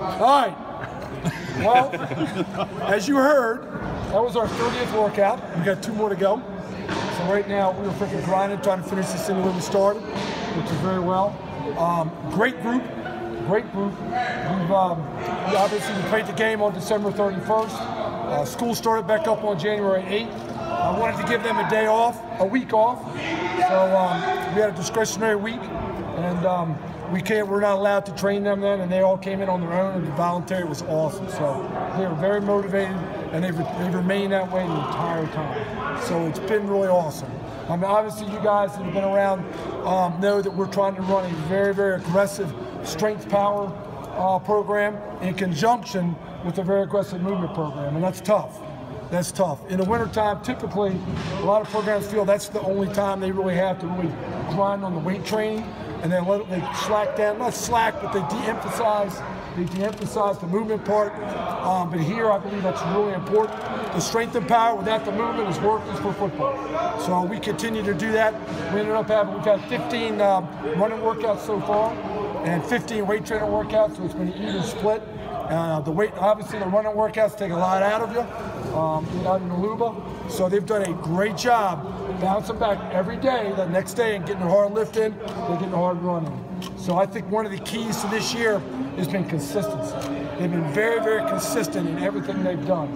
All right. Well, as you heard, that was our 30th workout. We got 2 more to go. So right now we're freaking grinding, trying to finish this thing when we started, which is very well. Great group. We obviously played the game on December 31st. School started back up on January 8th. I wanted to give them a week off. So we had a discretionary week, and we're not allowed to train them then, and they all came in on their own, and the voluntary was awesome. So they were very motivated, and they've remained that way the entire time. So it's been really awesome. I mean, obviously you guys that have been around know that we're trying to run a very, very aggressive strength power program in conjunction with a very aggressive movement program, and that's tough. That's tough. In the wintertime, typically, a lot of programs feel that's the only time they really have to really grind on the weight training, and then they slack down, not slack, but they de-emphasize the movement part. But here, I believe that's really important. The strength and power without the movement is worthless for football. So we continue to do that. We've had 15 running workouts so far, and 15 weight training workouts, so it's been an even split. Obviously the running workouts take a lot out of you, out in the Luba. So they've done a great job bouncing back every day, the next day, and getting a hard lift in, and getting a hard run in. So I think one of the keys to this year has been consistency. They've been very, very consistent in everything they've done.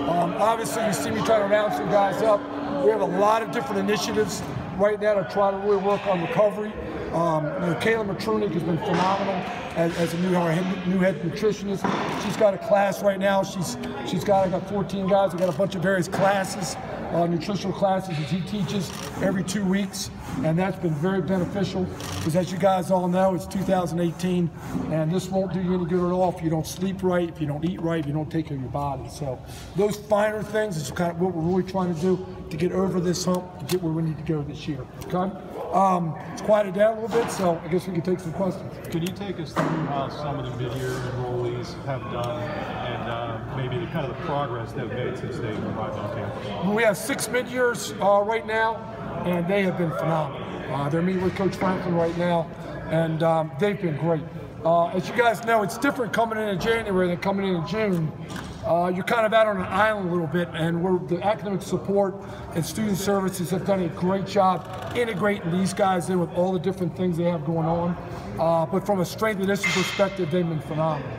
Obviously you see me trying to round some guys up. We have a lot of different initiatives right now to try to really work on recovery. Kayla Matrunik has been phenomenal as a new head nutritionist. She's got a class right now. I got 14 guys. We got a bunch of various classes, nutritional classes that he teaches every 2 weeks, and that's been very beneficial because, as you guys all know, it's 2018, and this won't do you any good at all if you don't sleep right, if you don't eat right, if you don't take care of your body. So those finer things is kind of what we're really trying to do to get over this hump, to get where we need to go this year. Okay? It's quieted down a little bit, so I guess we can take some questions. Can you take us through how some of the mid-year enrollees have done, and maybe the kind of the progress they've made since they arrived on campus? We have 6 mid-years right now, and they have been phenomenal. They're meeting with Coach Franklin right now, and they've been great. As you guys know, it's different coming in January than coming in June. You're kind of out on an island a little bit, and the academic support and student services have done a great job integrating these guys in with all the different things they have going on. But from a strength and conditioning perspective, they've been phenomenal.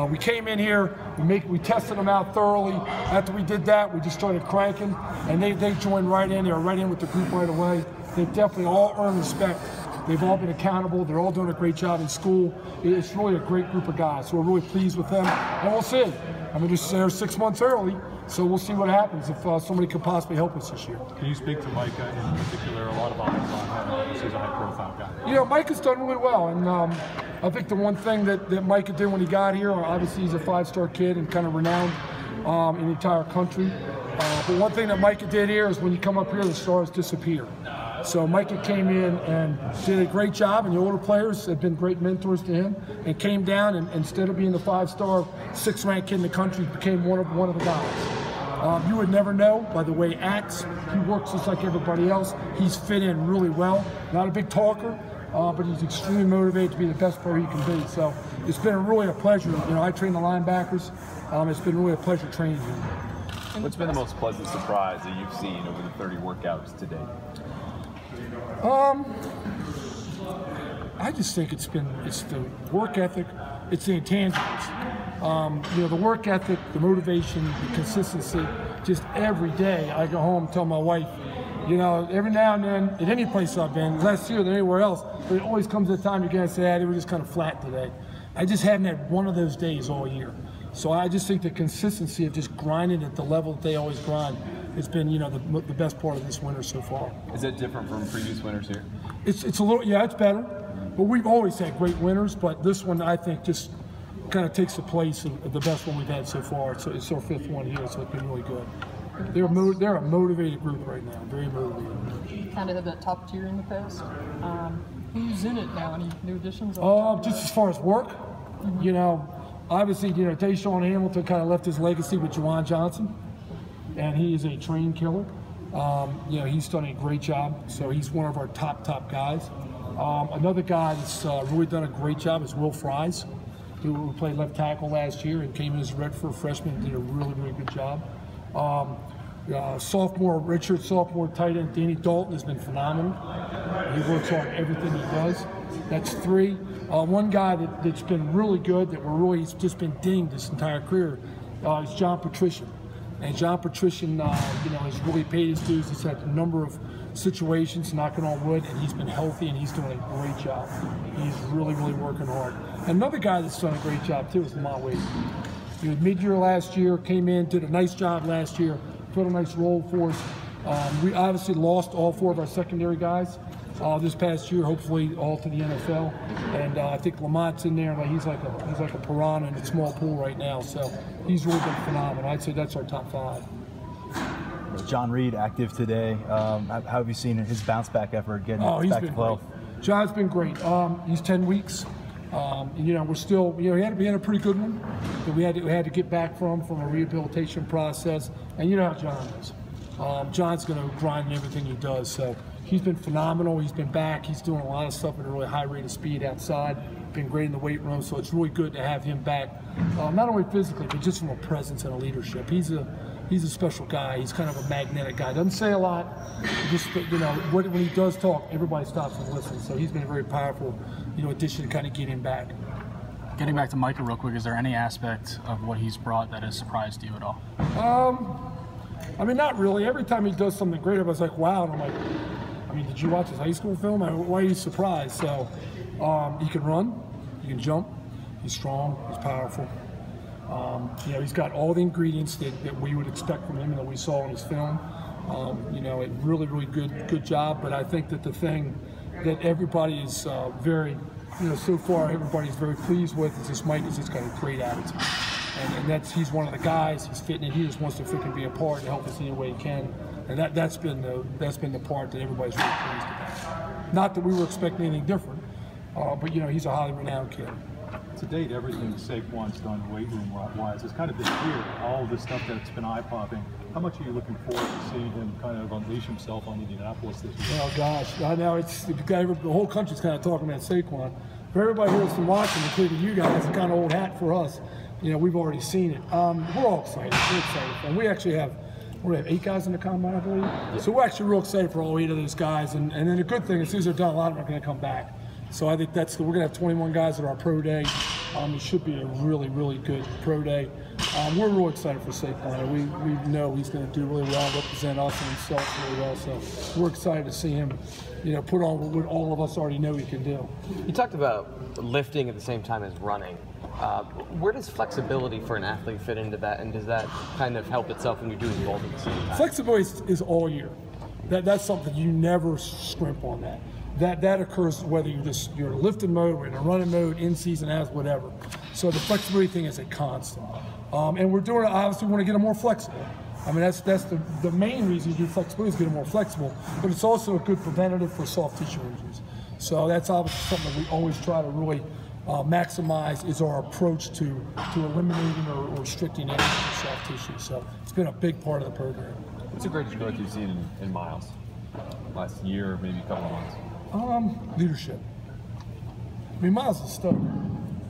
We came in here, we tested them out thoroughly. After we did that, we just started cranking, and they joined right in. They were right in with the group right away. They've definitely all earned respect. They've all been accountable. They're all doing a great job in school. It's really a great group of guys, so we're really pleased with them, and we'll see. I mean, they're 6 months early, so we'll see what happens if somebody could possibly help us this year. Can you speak to Micah in particular? A lot of eyes on him. He's a high-profile guy. You know, Micah's done really well, and I think the one thing that Micah did when he got here, obviously he's a 5-star kid and kind of renowned in the entire country. But one thing that Micah did here is when you come up here, the stars disappear. So Micah came in and did a great job, and the older players have been great mentors to him, and came down and instead of being the 5-star, 6th-ranked kid in the country, became one of the guys. You would never know by the way he acts. He works just like everybody else. He's fit in really well. Not a big talker, but he's extremely motivated to be the best player he can be. So it's been really a pleasure. You know, I train the linebackers. It's been really a pleasure training him. What's been the most pleasant surprise that you've seen over the 30 workouts to date? I just think it's the work ethic, it's the intangibles. You know, the work ethic, the motivation, the consistency. Just every day I go home and tell my wife, you know, every now and then, at any place I've been, less here than anywhere else, but it always comes a time you guys say, they were just kind of flat today. I just haven't had one of those days all year. So I just think the consistency of just grinding at the level that they always grind has been, you know, the best part of this winter so far. Is it different from previous winters here? It's a little, yeah, it's better. But we've always had great winters, but this one I think just kind of takes the place of the best one we've had so far. It's our 5th one here, so it's been really good. They're a motivated group right now, very motivated. You kind of had that top tier in the past. Who's in it now? Any new additions? Just as far as work, you know, obviously, you know, Tayshawn Hamilton kind of left his legacy with Juwan Johnson, and he is a train killer. You know, he's done a great job, so he's one of our top guys. Another guy that's really done a great job is Will Fries. who played left tackle last year and came in as a redshirt freshman, did a really, really good job. Sophomore Richard, sophomore tight end Danny Dalton has been phenomenal. He works on everything he does. That's 3. One guy that's been really good, he's just been dinged this entire career, is John Patrician. And John Patrician, has really paid his dues. He's had a number of situations, knocking on wood, and he's been healthy and he's doing a great job. He's really, really working hard. Another guy that's done a great job too is Lamont Wade. He was mid-year last year, came in, did a nice job last year, put a nice role for us. We obviously lost all 4 of our secondary guys this past year, hopefully all to the NFL. And I think Lamont's in there, like he's like a piranha in a small pool right now. So he's really been phenomenal. I'd say that's our top 5. John Reed active today. How have you seen his bounce back effort getting back to health? John's been great. He's 10 weeks. We're still, we had a pretty good one that we had to get back from a rehabilitation process. And you know how John is. John's going to grind in everything he does. So he's been phenomenal. He's been back. He's doing a lot of stuff at a really high rate of speed outside. Been great in the weight room. So it's really good to have him back, not only physically, but just from a presence and a leadership. He's a special guy. He's kind of a magnetic guy. Doesn't say a lot. Just when he does talk, everybody stops and listens. So he's been a very powerful, addition to kind of get him back. Getting back to Micah real quick, is there any aspect of what he's brought that has surprised you at all? Not really. Every time he does something great, everybody's like, wow. And I'm like, did you watch his high school film? Why are you surprised? So he can run, he can jump, he's strong, he's powerful. He's got all the ingredients that we would expect from him and that we saw in his film. A really, really good job. But I think that the thing that everybody is very, so far everybody's very pleased with is this Mike has just got a great attitude. And he's one of the guys. He's fitting in. He just wants to freaking be a part and help us any way he can. And that's been the part that everybody's really pleased about. Not that we were expecting anything different, but he's a highly renowned kid. To date, everything Saquon's done weight room wise has kind of been clear. All of the stuff that's been eye-popping. How much are you looking forward to seeing him kind of unleash himself on Indianapolis this year? Oh gosh, I know the whole country's kind of talking about Saquon. For everybody here that's been watching, including you guys, it's kind of old hat for us. We've already seen it. We're all excited. We're excited, and we actually have 8 guys in the combine, I believe. Yeah. So we're actually real excited for all 8 of those guys. And then the good thing is, as soon as they're done, a lot of them are going to come back. So I think we're going to have 21 guys at our pro day. It should be a really, really good pro day. We're real excited for Saquon. We know he's going to do really well, represent us and himself really well. So we're excited to see him, put on what all of us already know he can do. You talked about lifting at the same time as running. Where does flexibility for an athlete fit into that, and does that kind of help itself when you're doing both at the same time? Flexibility is all year. That's something you never scrimp on that. That occurs whether you're in lifting mode, or in a running mode, in season, as whatever. So the flexibility thing is a constant. And we're doing it, obviously, we want to get them more flexible. That's the main reason you do flexibility is get them more flexible, but it's also a good preventative for soft tissue injuries. So that's obviously something that we always try to really maximize is our approach to eliminating or restricting any soft tissue. So it's been a big part of the program. What's the greatest growth you've seen in Miles? Last year, maybe a couple of months? Leadership. Miles is a stud.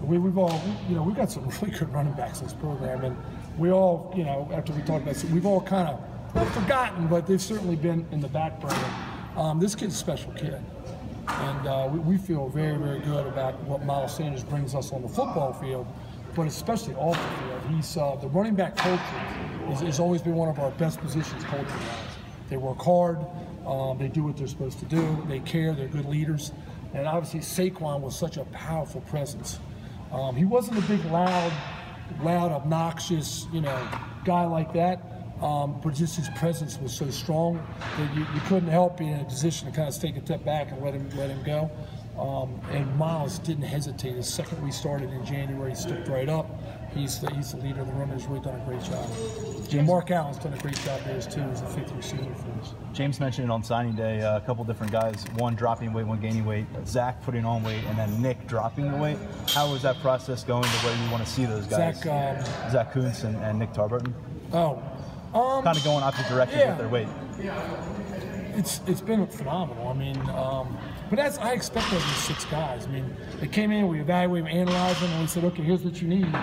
We've got some really good running backs in this program, and we all, after we talked about it, we've all kind of forgotten, but they've certainly been in the back burner. This kid's a special kid, and we feel very, very good about what Miles Sanders brings us on the football field, but especially off the field. He's the running back culture has always been one of our best positions culture-wise. They work hard. They do what they're supposed to do. They care. They're good leaders. And obviously, Saquon was such a powerful presence. He wasn't a big, loud, obnoxious, guy like that. But just his presence was so strong that you couldn't help being in a position to kind of take a step back and let him go. And Miles didn't hesitate. The second we started in January, he stepped right up. He's the leader of the run. He's really done a great job. And Mark Allen's done a great job there too as a 5th receiver for us. James mentioned it on signing day, a couple different guys, one dropping weight, one gaining weight, Zach putting on weight, and then Nick dropping the weight. How is that process going to where you want to see those guys? Zach Kuntz and Nick Tarburton? Kind of going opposite directions with their weight. It's been phenomenal. I mean, but as I expected these 6 guys. I mean, they came in, we evaluated, we analyzed them, and we said, okay, here's what you need.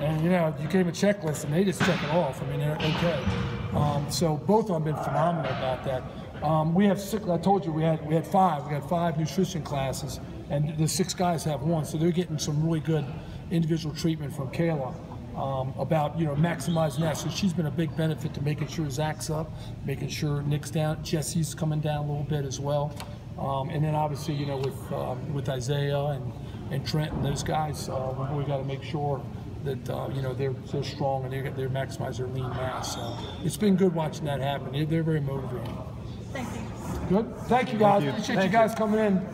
And you know, you gave them a checklist, and they just check it off. I mean, they're okay. So both of them have been phenomenal about that. We have 6. I told you we had 5. We had 5 nutrition classes, and the 6 guys have 1. So they're getting some really good individual treatment from Kayla. About maximizing that. So she's been a big benefit to making sure Zach's up, making sure Nick's down, Jesse's coming down a little bit as well, and then obviously with Isaiah and Trent and those guys, we got to make sure that they're strong and they're maximize their lean mass. So it's been good watching that happen. They're very motivating. Thank you. Good. Thank you guys. Appreciate you guys coming in.